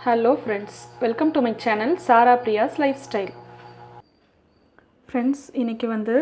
Hello friends, welcome to my channel Sara Priya's Lifestyle. Friends, இன்னைக்கு வந்து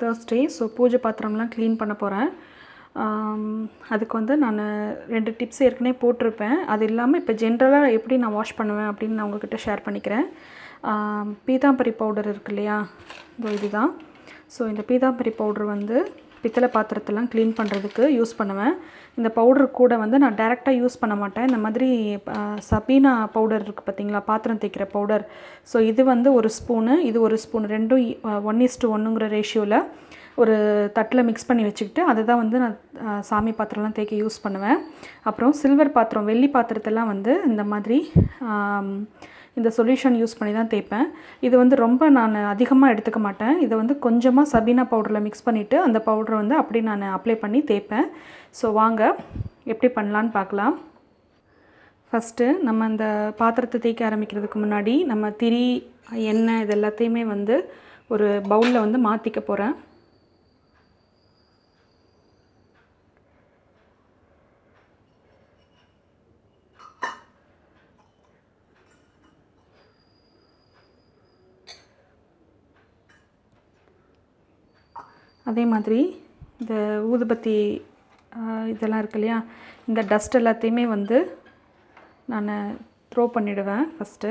Thursday, so பூஜை பாத்திரம்லாம் க்ளீன் பண்ண போகிறேன். அதுக்கு வந்து நான் 2 டிப்ஸ் ஏற்கனவே போட்டிருப்பேன். அது இல்லாமல் இப்போ ஜென்ரலாக எப்படி நான் வாஷ் பண்ணுவேன் அப்படின்னு நான் உங்கள்கிட்ட ஷேர் பண்ணிக்கிறேன். பீதாம்பரி பவுடர் இருக்கு இல்லையா, இதுதான். ஸோ இந்த பீதாம்பரி பவுடர் வந்து பித்தளை பாத்திரத்தெல்லாம் க்ளீன் பண்ணுறதுக்கு யூஸ் பண்ணுவேன். இந்த பவுடர் கூட வந்து நான் டைரெக்டாக யூஸ் பண்ண மாட்டேன். இந்த மாதிரி சபீனா பவுடர் இருக்குது பார்த்திங்களா, பாத்திரம் தேய்க்கிற பவுடர். ஸோ இது வந்து ஒரு ஸ்பூனு, இது ஒரு ஸ்பூன், ரெண்டும் 1:1ங்கிற ரேஷியோவில் ஒரு தட்டில் மிக்ஸ் பண்ணி வச்சுக்கிட்டு அதை தான் வந்து நான் சாமி பாத்திரம்லாம் தேய்க்க யூஸ் பண்ணுவேன். அப்புறம் சில்வர் பாத்திரம், வெள்ளி பாத்திரத்தெல்லாம் வந்து இந்த மாதிரி இந்த சொல்யூஷன் யூஸ் பண்ணி தான் தேய்ப்பேன். இது வந்து ரொம்ப நான் அதிகமாக எடுத்துக்க மாட்டேன். இதை வந்து கொஞ்சமாக சபீனா பவுடரில் மிக்ஸ் பண்ணிவிட்டு அந்த பவுடரை வந்து அப்படி நான் அப்ளை பண்ணி தேய்ப்பேன். ஸோ வாங்க எப்படி பண்ணலான்னு பார்க்கலாம். ஃபஸ்ட்டு நம்ம அந்த பாத்திரத்தை தேய்க்க ஆரம்பிக்கிறதுக்கு முன்னாடி நம்ம திரி, எண்ணெய் இது எல்லாத்தையுமே வந்து ஒரு பவுலில் வந்து மாற்றிக்க போகிறேன். அதே மாதிரி இந்த ஊதுபத்தி இதெல்லாம் இருக்கு இல்லையா, இந்த டஸ்ட் எல்லாத்தையுமே வந்து நான் த்ரோ பண்ணிவிடுவேன் ஃபஸ்ட்டு.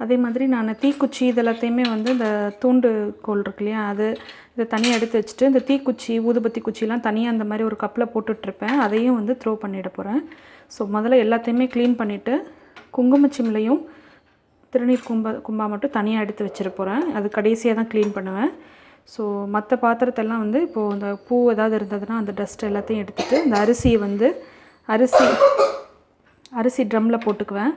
அதே மாதிரி நான் தீக்குச்சி இதெல்லாத்தையுமே வந்து இந்த தூண்டு கோல் இருக்கு இல்லையா, இதை தனியாக எடுத்து வச்சுட்டு இந்த தீக்குச்சி, ஊதுபத்தி குச்சிலாம் தனியாக அந்த மாதிரி ஒரு கப்பில் போட்டுட்ருப்பேன். அதையும் வந்து த்ரோ பண்ணிட போகிறேன். ஸோ முதல்ல எல்லாத்தையுமே க்ளீன் பண்ணிவிட்டு குங்குமச்சிம்லையும் திருநீர் கும்பா மட்டும் தனியாக எடுத்து வச்சிட போகிறேன். அது கடைசியாக தான் க்ளீன் பண்ணுவேன். ஸோ மற்ற பாத்திரத்தெல்லாம் வந்து இப்போது இந்த பூ ஏதாவது இருந்ததுன்னா அந்த டஸ்ட் எல்லாத்தையும் எடுத்துகிட்டு இந்த அரிசியை வந்து அரிசி ட்ரம்மில் போட்டுக்குவேன்.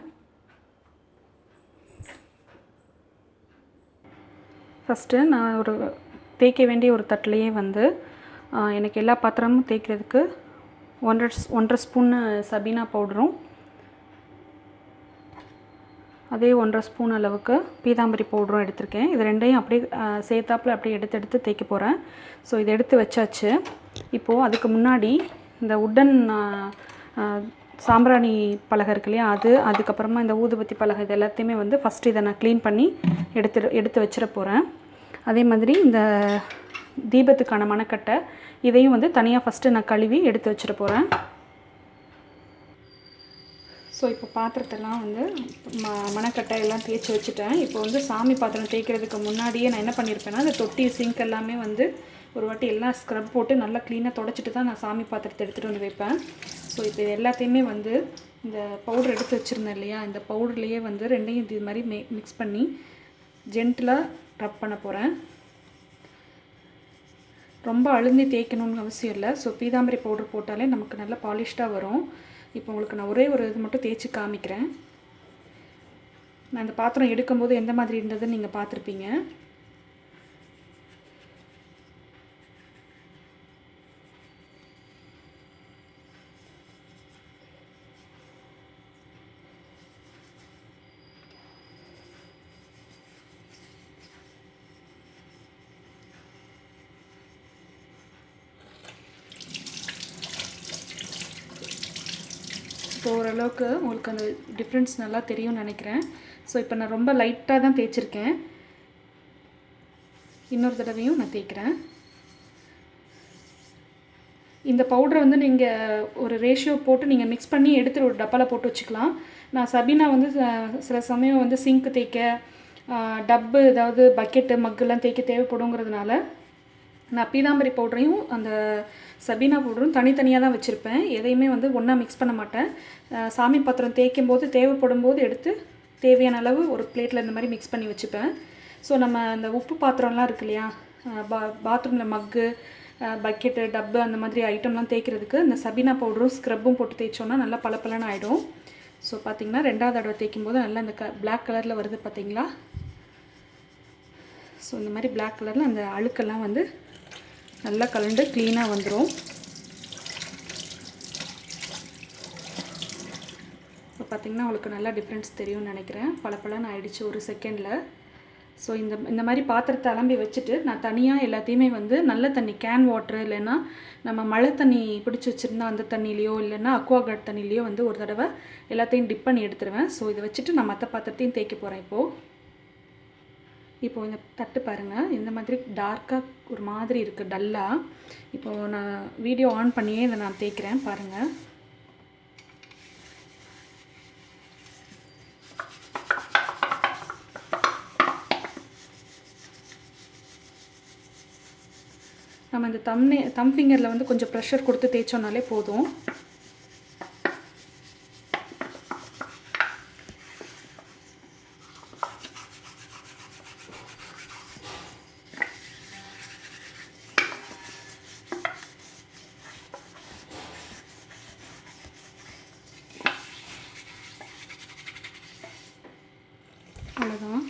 ஃபஸ்ட்டு நான் ஒரு தேய்க்க வேண்டிய ஒரு தட்டிலையே வந்து எனக்கு எல்லா பாத்திரமும் தேய்க்கிறதுக்கு 1.5 ஸ்பூன்னு சபீனா பவுடரும், அதே 1.5 ஸ்பூன் அளவுக்கு பீதாம்பரி பவுடரும் எடுத்திருக்கேன். இது ரெண்டையும் அப்படியே சேர்த்தாப்பில் அப்படியே எடுத்து தேய்க்க போகிறேன். ஸோ இதை எடுத்து வச்சாச்சு. இப்போது அதுக்கு முன்னாடி இந்த உட்டன் சாம்பிராணி பலகை இருக்கு இல்லையா, அதுக்கப்புறமா இந்த ஊதுபத்தி பலகை இது எல்லாத்தையுமே வந்து ஃபஸ்ட்டு இதை நான் க்ளீன் பண்ணி எடுத்து வச்சிட போகிறேன். அதே மாதிரி இந்த தீபத்துக்கான மணக்கட்டை இதையும் வந்து தனியாக ஃபஸ்ட்டு நான் கழுவி எடுத்து வச்சிட போகிறேன். ஸோ இப்போ பாத்திரத்தெல்லாம் வந்து மணக்கட்டை எல்லாம் தேய்ச்சி வச்சுட்டேன். இப்போ வந்து சாமி பாத்திரம் தேய்க்கிறதுக்கு முன்னாடியே நான் என்ன பண்ணியிருப்பேன்னா, இந்த தொட்டி சிங்க் எல்லாமே வந்து ஒரு வாட்டி எல்லாம் ஸ்க்ரப் போட்டு நல்லா க்ளீனாக தொடச்சிட்டு தான் நான் சாமி பாத்திரத்தை எடுத்துகிட்டு வந்து வைப்பேன். ஸோ இப்போ இது எல்லாத்தையுமே வந்து இந்த பவுடர் எடுத்து வச்சுருந்தேன் இல்லையா, இந்த பவுடர்லேயே வந்து ரெண்டையும் இது மாதிரி மிக்ஸ் பண்ணி ஜென்டிலாக ரப் பண்ண போகிறேன். ரொம்ப அழுந்தி தேய்க்கணும்னு அவசியம் இல்லை. ஸோ பீதாம்பரி பவுடர் போட்டாலே நமக்கு நல்லா பாலிஷ்டாக வரும். இப்போ உங்களுக்கு நான் ஒரே ஒரு இது மட்டும் தேய்ச்சி காமிக்கிறேன். நான் இந்த பாத்திரம் எடுக்கும்போது எந்த மாதிரி இருந்ததுன்னு நீங்கள் பார்த்துருப்பீங்க. இப்போ ஓரளவுக்கு உங்களுக்கு அந்த டிஃப்ரென்ஸ் நல்லா தெரியும்னு நினைக்கிறேன். ஸோ இப்போ நான் ரொம்ப லைட்டாக தான் தேய்ச்சிருக்கேன். இன்னொரு தடவையும் நான் தேய்க்கிறேன். இந்த பவுடரை வந்து நீங்கள் ஒரு ரேஷியோ போட்டு நீங்கள் மிக்ஸ் பண்ணி எடுத்து ஒரு டப்பாவில் போட்டு வச்சுக்கலாம். நான் சபீனா வந்து சில சமயம் வந்து சிங்க்கு தேய்க்க, டப்பு ஏதாவது பக்கெட்டு மக்கெல்லாம் தேய்க்க தேவைப்படுங்கிறதுனால நான் பீதாம்பரி பவுடரையும் அந்த சபீனா பவுடரும் தனித்தனியாக தான் வச்சுருப்பேன். எதையுமே வந்து ஒன்றா மிக்ஸ் பண்ண மாட்டேன். சாமி பாத்திரம் தேய்க்கும் போது தேவைப்படும் போது எடுத்து தேவையான அளவு ஒரு பிளேட்டில் இந்த மாதிரி மிக்ஸ் பண்ணி வச்சுப்பேன். ஸோ நம்ம அந்த உப்பு பாத்திரம்லாம் இருக்கு இல்லையா, பாத்ரூமில் மக்கு, பக்கெட்டு, டப்பு அந்த மாதிரி ஐட்டம்லாம் தேய்க்கிறதுக்கு இந்த சபீனா பவுடரும் ஸ்க்ரப்பும் போட்டு தேய்ச்சோன்னா நல்லா பளபளன்னு ஆகிடும். ஸோ பார்த்திங்கன்னா 2வது தடவை தேய்க்கும் போது நல்லா இந்த பிளாக் கலரில் வருது பார்த்திங்களா. ஸோ இந்த மாதிரி பிளாக் கலரில் அந்த அழுக்கெல்லாம் வந்து நல்லா கலந்து க்ளீனாக வந்துடும். இப்போ பார்த்திங்கன்னா உங்களுக்கு நல்லா டிஃப்ரென்ஸ் தெரியும்னு நினைக்கிறேன். பளபளன்னு ஆயிடுச்சு ஒரு செகண்டில். ஸோ இந்த மாதிரி பாத்திரத்தை அலம்பி வச்சுட்டு நான் தனியாக எல்லாத்தையுமே வந்து நல்ல தண்ணி கேன் வாட்ரு இல்லைன்னா நம்ம மழை தண்ணி பிடிச்சி வச்சுருந்தா அந்த தண்ணியிலையோ இல்லைன்னா அக்வாகார்ட் தண்ணியிலையோ வந்து ஒரு தடவை எல்லாத்தையும் டிப் பண்ணி எடுத்துருவேன். ஸோ இதை வச்சுட்டு நான் மற்ற பாத்திரத்தையும் தேய்க்க போகிறேன். இப்போது இந்த தட்டு பாருங்கள், இந்த மாதிரி டார்க்காக ஒரு மாதிரி இருக்குது டல்லாக. இப்போது நான் வீடியோ ஆன் பண்ணியே இதை நான் தேய்க்கிறேன் பாருங்கள். நம்ம இந்த தம் ஃபிங்கரில் வந்து கொஞ்சம் ப்ரெஷர் கொடுத்து தேய்ச்சோன்னாலே போதும். அவ்வளோதான்.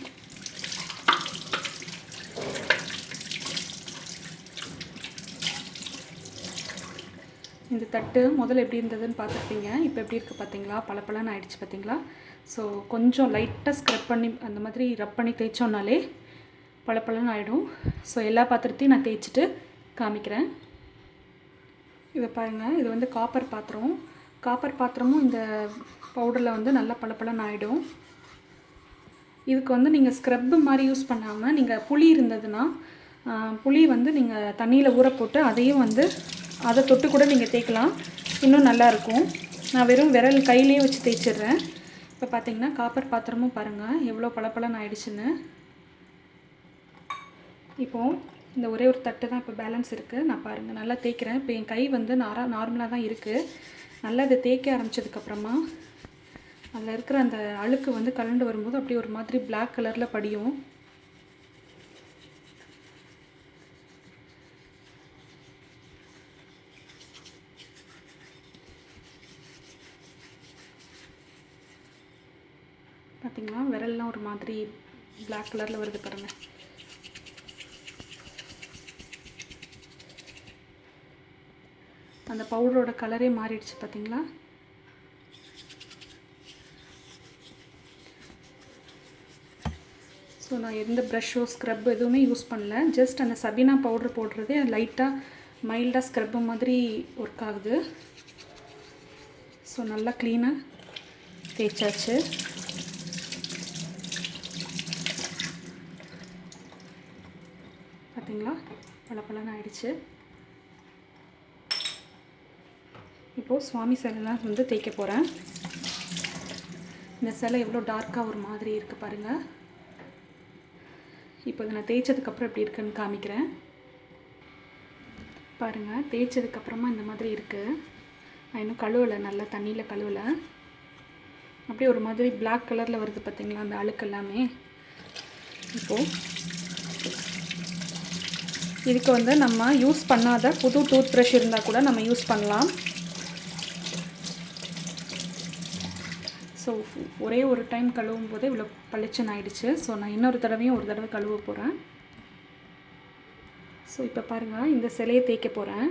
இந்த தட்டு முதல்ல எப்படி இருந்ததுன்னு பார்த்துருப்பீங்க. இப்போ எப்படி இருக்குது பார்த்தீங்களா? பளபளன்னு ஆயிடுச்சு பார்த்தீங்களா? ஸோ கொஞ்சம் லைட்டாக ஸ்க்ரப் பண்ணி அந்த மாதிரி ரப் பண்ணி தேய்ச்சோன்னாலே பளபளன்னு ஆகிடும். ஸோ எல்லா பாத்திரத்தையும் நான் தேய்ச்சிட்டு காமிக்கிறேன். இதை பாருங்கள், இது வந்து காப்பர் பாத்திரம். காப்பர் பாத்திரமும் இந்த பவுடரில் வந்து நல்லா பளபளன்னு ஆகிடும். இதுக்கு வந்து நீங்கள் ஸ்க்ரப்பு மாதிரி யூஸ் பண்ணாமல் நீங்கள் புளி இருந்ததுன்னா புளி வந்து நீங்கள் தண்ணியில் ஊற போட்டு அதையும் வந்து அதை தொட்டு கூட நீங்கள் தேய்க்கலாம், இன்னும் நல்லாயிருக்கும். நான் வெறும் விரல் கையிலே வச்சு தேய்ச்சிடுறேன். இப்போ பார்த்தீங்கன்னா காப்பர் பாத்திரமும் பாருங்கள் எவ்வளோ பளபளன்னு ஆயிடுச்சுன்னு. இப்போது இந்த ஒரே ஒரு தட்டு தான் இப்போ பேலன்ஸ் இருக்குது. நான் பாருங்கள் நல்லா தேய்க்கிறேன். இப்போ என் கை வந்து நார்மலாக தான் இருக்குது. நல்லா இதை தேய்க்க ஆரம்பித்ததுக்கப்புறமா அதில் இருக்கிற அந்த அழுக்கு வந்து கலண்டு வரும்போது அப்படியே ஒரு மாதிரி பிளாக் கலரில் படியும். பார்த்தீங்களா, விரல்லாம் ஒரு மாதிரி பிளாக் கலரில் வருது பாருங்கள். அந்த பவுடரோட கலரே மாறிடுச்சு பார்த்தீங்களா? ஸோ நான் எந்த ப்ரஷ்ஷோ ஸ்க்ரப் எதுவுமே யூஸ் பண்ணல. ஜஸ்ட் அந்த சபீனா பவுடர் போடுறதே லைட்டாக மைல்டாக ஸ்க்ரப்பு மாதிரி ஒர்க் ஆகுது. ஸோ நல்லா க்ளீனாக தேய்ச்சாச்சு. பார்த்தீங்களா, பளபளன்னு ஆயிடுச்சு. இப்போது சுவாமி சிலைலாம் வந்து தேய்க்க போகிறேன். இந்த சிலை எவ்வளோ டார்க்காக ஒரு மாதிரி இருக்குது பாருங்கள். இப்போ இதை நான் தேய்ச்சதுக்கப்புறம் எப்படி இருக்குன்னு காமிக்கிறேன் பாருங்கள். தேய்ச்சதுக்கப்புறமா இந்த மாதிரி இருக்குது. நான் இன்னும் கழுவலை, நல்லா தண்ணியில் கழுவலை. அப்படியே ஒரு மாதிரி பிளாக் கலரில் வருது பார்த்தீங்களா அந்த அழுக்கு எல்லாமே. இப்போது இதுக்கு வந்து நம்ம யூஸ் பண்ணாத புது டூத் ப்ரஷ் இருந்தால் கூட நம்ம யூஸ் பண்ணலாம். ஸோ ஒரே ஒரு டைம் கழுவும் போதே இவ்வளோ பளிச்சுன்னு ஆயிடுச்சு. ஸோ நான் இன்னொரு தடவையும் ஒரு தடவை கழுவ போகிறேன். ஸோ இப்போ பாருங்கள், இந்த சிலையை தேய்க்க போகிறேன்.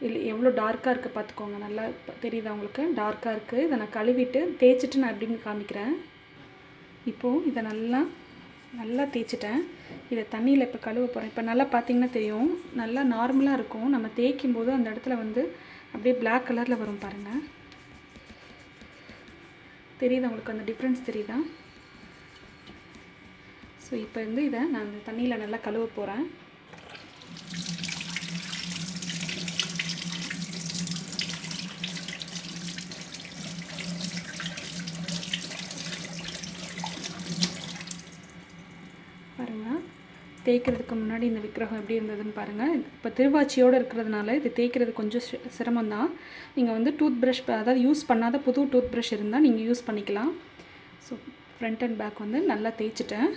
இல்லை எவ்வளோ டார்க்காக இருக்குது பார்த்துக்கோங்க. நல்லா தெரியுதா உங்களுக்கு? டார்க்காக இருக்குது. இதை நான் கழுவிட்டு தேய்ச்சிட்டு நான் எப்படின்னு காமிக்கிறேன். இப்போது இதை நல்லா தேய்ச்சிட்டேன். இதை தண்ணியில் இப்போ கழுவ போகிறேன். இப்போ நல்லா பார்த்திங்கன்னா தெரியும், நல்லா நார்மலாக இருக்கும். நம்ம தேய்க்கும் போது அந்த இடத்துல வந்து அப்படியே பிளாக் கலரில் வரும் பாருங்கள். தெரியுதா உங்களுக்கு? அந்த டிஃப்ரென்ஸ் தெரியுதா? ஸோ இப்போ வந்து இதை நான் அந்த தண்ணியில் நல்லா கழுவ போகிறேன். பாருங்கள், தேய்க்கிறதுக்கு முன்னாடி இந்த விக்கிரகம் எப்படி இருந்ததுன்னு பாருங்கள். இப்போ திருவாச்சியோடு இருக்கிறதுனால இது தேய்க்கிறது கொஞ்சம் சிரமம்தான். நீங்கள் வந்து டூத் ப்ரஷ், அதாவது யூஸ் பண்ணாத புது டூத் ப்ரஷ் இருந்தால் நீங்கள் யூஸ் பண்ணிக்கலாம். ஸோ ஃப்ரண்ட் அண்ட் பேக் வந்து நல்லா தேய்ச்சிட்டேன்.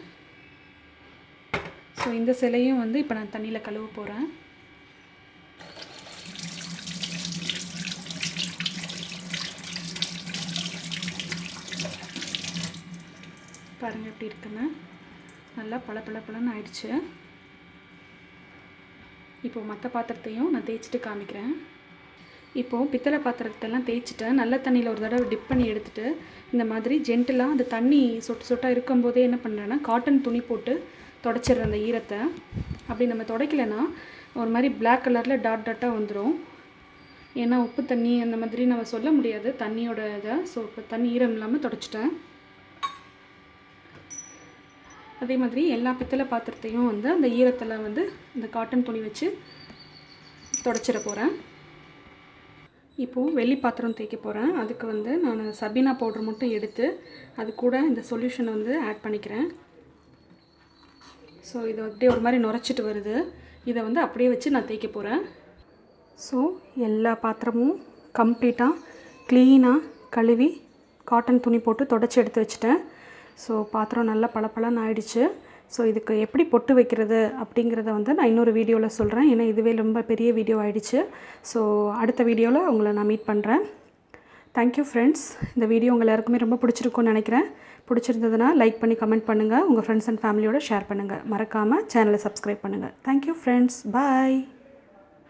ஸோ இந்த சிலையும் வந்து இப்போ நான் தண்ணியில் கழுவ போகிறேன். பாருங்கள் எப்படி இருக்குன்னு. நல்லா பளபளன்னு ஆயிடுச்சு. இப்போது மற்ற பாத்திரத்தையும் நான் தேய்ச்சிட்டு காமிக்கிறேன். இப்போது பித்தளை பாத்திரத்தெல்லாம் தேய்ச்சிட்டேன். நல்ல தண்ணியில் ஒரு தடவை டிப் பண்ணி எடுத்துகிட்டு இந்த மாதிரி ஜென்டிலாக அந்த தண்ணி சொட்டு சொட்டாக இருக்கும்போதே என்ன பண்ணுறேன்னா காட்டன் துணி போட்டு துடைச்சிடுறேன் அந்த ஈரத்தை. அப்படி நம்ம துடைக்கலைன்னா ஒரு மாதிரி பிளாக் கலரில் டாட் டாட்டாக வந்துடும். ஏன்னா உப்பு தண்ணி அந்த மாதிரி நம்ம சொல்ல முடியாது தண்ணியோட இதை. ஸோ இப்போ தண்ணி ஈரம் இல்லாமல் துடைச்சிட்டேன். அதே மாதிரி எல்லா பித்தளை பாத்திரத்தையும் வந்து அந்த ஈரத்தில் வந்து இந்த காட்டன் துணி வச்சு துடைச்சிட போகிறேன். இப்போது வெள்ளி பாத்திரம் தேய்க்க போகிறேன். அதுக்கு வந்து நான் சபீனா பவுடர் மட்டும் எடுத்து அது கூட இந்த சொல்யூஷனை வந்து ஆட் பண்ணிக்கிறேன். ஸோ இதை அப்படியே ஒரு மாதிரி நுரைச்சிட்டு வருது. இதை வந்து அப்படியே வச்சு நான் தேய்க்க போகிறேன். ஸோ எல்லா பாத்திரமும் கம்ப்ளீட்டாக க்ளீனாக கழுவி காட்டன் துணி போட்டு தொடச்சி எடுத்து வச்சுட்டேன். ஸோ பாத்திரம் நல்லா பளபளன்னு ஆயிடுச்சு. ஸோ இதுக்கு எப்படி பொட்டு வைக்கிறது அப்படிங்கிறத வந்து நான் இன்னொரு வீடியோவில் சொல்கிறேன். ஏன்னா இதுவே ரொம்ப பெரிய வீடியோ ஆகிடுச்சு. ஸோ அடுத்த வீடியோவில் உங்களை நான் மீட் பண்ணுறேன். Thank you friends. இந்த வீடியோ உங்கள் எல்லாருக்குமே ரொம்ப பிடிச்சிருக்குன்னு நினைக்கிறேன். பிடிச்சிருந்ததுன்னா லைக் பண்ணி கமெண்ட் பண்ணுங்கள். உங்கள் ஃப்ரெண்ட்ஸ் அண்ட் ஃபேமிலியோட ஷேர் பண்ணுங்கள். மறக்காமல் சேனலை சப்ஸ்கிரைப் பண்ணுங்கள். Thank you friends. பாய்.